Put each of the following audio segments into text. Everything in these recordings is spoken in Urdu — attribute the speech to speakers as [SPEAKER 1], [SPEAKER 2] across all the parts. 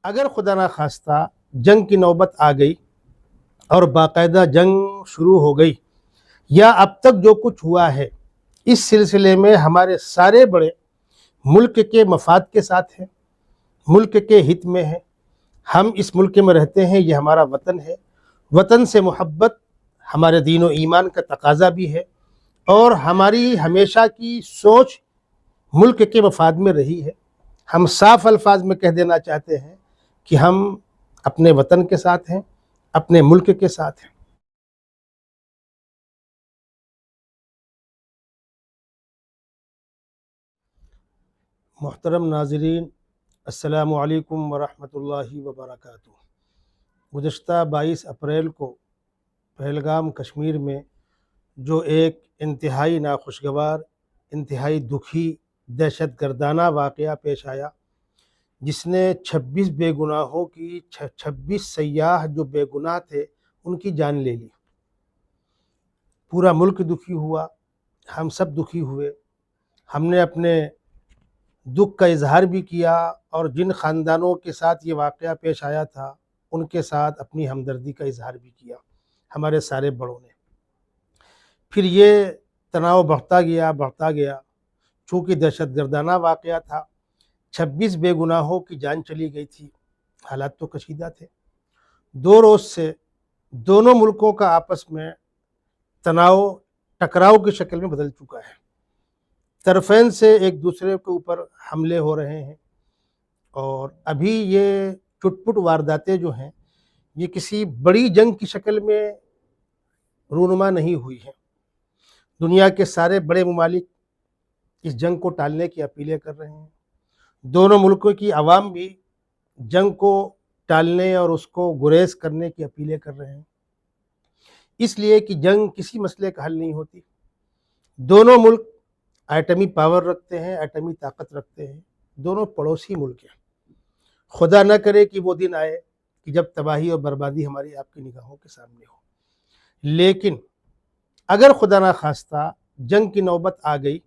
[SPEAKER 1] اگر خدا نخواستہ جنگ کی نوبت آ گئی اور باقاعدہ جنگ شروع ہو گئی یا اب تک جو کچھ ہوا ہے اس سلسلے میں ہمارے سارے بڑے ملک کے مفاد کے ساتھ ہیں، ملک کے ہت میں ہیں۔ ہم اس ملک میں رہتے ہیں، یہ ہمارا وطن ہے، وطن سے محبت ہمارے دین و ایمان کا تقاضا بھی ہے، اور ہماری ہمیشہ کی سوچ ملک کے مفاد میں رہی ہے۔ ہم صاف الفاظ میں کہہ دینا چاہتے ہیں کہ ہم اپنے وطن کے ساتھ ہیں، اپنے ملک کے ساتھ ہیں۔ محترم ناظرین، السلام علیکم ورحمۃ اللہ وبرکاتہ۔ گزشتہ 22 اپریل کو پہلگام کشمیر میں جو ایک انتہائی ناخوشگوار، انتہائی دکھی، دہشت گردانہ واقعہ پیش آیا، جس نے 26 بے گناہوں کی 26 سیاح جو بے گناہ تھے ان کی جان لے لی۔ پورا ملک دکھی ہوا، ہم سب دکھی ہوئے۔ ہم نے اپنے دکھ کا اظہار بھی کیا، اور جن خاندانوں کے ساتھ یہ واقعہ پیش آیا تھا ان کے ساتھ اپنی ہمدردی کا اظہار بھی کیا، ہمارے سارے بڑوں نے۔ پھر یہ تناؤ بڑھتا گیا، چونکہ دہشت گردانہ واقعہ تھا، 26 بے گناہوں کی جان چلی گئی تھی، حالات تو کشیدہ تھے۔ 2 روز سے دونوں ملکوں کا آپس میں تناؤ ٹکراؤ کی شکل میں بدل چکا ہے۔ طرفین سے ایک دوسرے کے اوپر حملے ہو رہے ہیں، اور ابھی یہ چٹ پٹ وارداتیں جو ہیں یہ کسی بڑی جنگ کی شکل میں رونما نہیں ہوئی ہیں۔ دنیا کے سارے بڑے ممالک اس جنگ کو ٹالنے کی اپیلیں کر رہے ہیں، دونوں ملکوں کی عوام بھی جنگ کو ٹالنے اور اس کو گریز کرنے کی اپیلیں کر رہے ہیں، اس لیے کہ جنگ کسی مسئلے کا حل نہیں ہوتی۔ دونوں ملک ایٹمی پاور رکھتے ہیں، ایٹمی طاقت رکھتے ہیں، دونوں پڑوسی ملک ہیں۔ خدا نہ کرے کہ وہ دن آئے کہ جب تباہی اور بربادی ہماری آپ کی نگاہوں کے سامنے ہو، لیکن اگر خدا نخواستہ جنگ کی نوبت آ گئی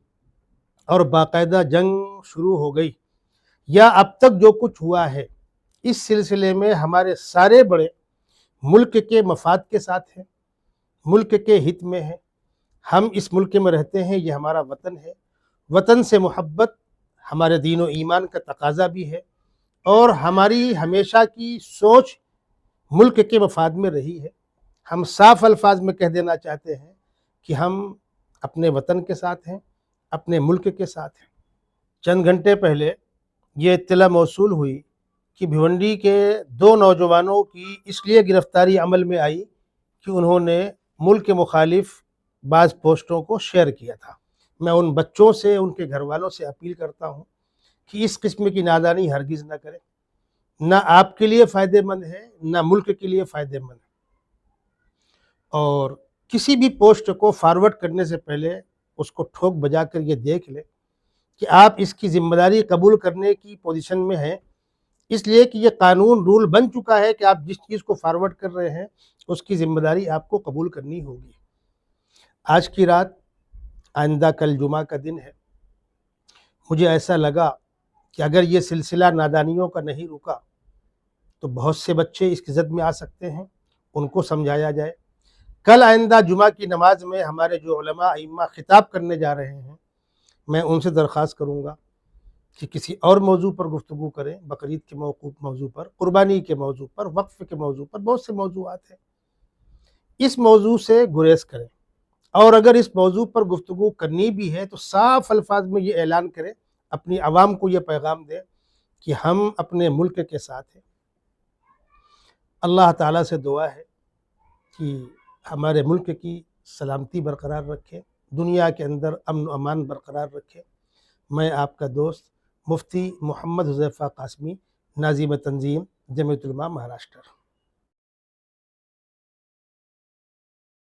[SPEAKER 1] اور باقاعدہ جنگ شروع ہو گئی یا اب تک جو کچھ ہوا ہے اس سلسلے میں ہمارے سارے بڑے ملک کے مفاد کے ساتھ ہیں، ملک کے ہت میں ہیں۔ ہم اس ملک میں رہتے ہیں، یہ ہمارا وطن ہے، وطن سے محبت ہمارے دین و ایمان کا تقاضا بھی ہے، اور ہماری ہمیشہ کی سوچ ملک کے مفاد میں رہی ہے۔ ہم صاف الفاظ میں کہہ دینا چاہتے ہیں کہ ہم اپنے وطن کے ساتھ ہیں، اپنے ملک کے ساتھ ہیں۔ چند گھنٹے پہلے یہ اطلاع موصول ہوئی کہ بھیونڈی کے 2 نوجوانوں کی اس لیے گرفتاری عمل میں آئی کہ انہوں نے ملک کے مخالف بعض پوسٹوں کو شیئر کیا تھا۔ میں ان بچوں سے، ان کے گھر والوں سے اپیل کرتا ہوں کہ اس قسم کی نادانی ہرگز نہ کریں، نہ آپ کے لیے فائدہ مند ہے، نہ ملک کے لیے فائدہ مند ہے۔ اور کسی بھی پوسٹ کو فارورڈ کرنے سے پہلے اس کو ٹھوک بجا کر یہ دیکھ لیں کہ آپ اس کی ذمہ داری قبول کرنے کی پوزیشن میں ہیں، اس لیے کہ یہ قانون رول بن چکا ہے کہ آپ جس چیز کو فارورڈ کر رہے ہیں اس کی ذمہ داری آپ کو قبول کرنی ہوگی۔ آج کی رات، آئندہ کل جمعہ کا دن ہے، مجھے ایسا لگا کہ اگر یہ سلسلہ نادانیوں کا نہیں رکا تو بہت سے بچے اس کی زد میں آ سکتے ہیں، ان کو سمجھایا جائے۔ کل آئندہ جمعہ کی نماز میں ہمارے جو علماء ائمہ خطاب کرنے جا رہے ہیں، میں ان سے درخواست کروں گا کہ کسی اور موضوع پر گفتگو کریں، بقرعید کے موقوف موضوع پر، قربانی کے موضوع پر، وقف کے موضوع پر، بہت سے موضوعات ہیں۔ اس موضوع سے گریز کریں، اور اگر اس موضوع پر گفتگو کرنی بھی ہے تو صاف الفاظ میں یہ اعلان کریں، اپنی عوام کو یہ پیغام دیں کہ ہم اپنے ملک کے ساتھ ہیں۔ اللہ تعالیٰ سے دعا ہے کہ ہمارے ملک کی سلامتی برقرار رکھے، دنیا کے اندر امن و امان برقرار رکھے۔ میں آپ کا دوست مفتی محمد حذیفہ قاسمی، ناظم تنظیم جمعیت علماء مہاراشٹر۔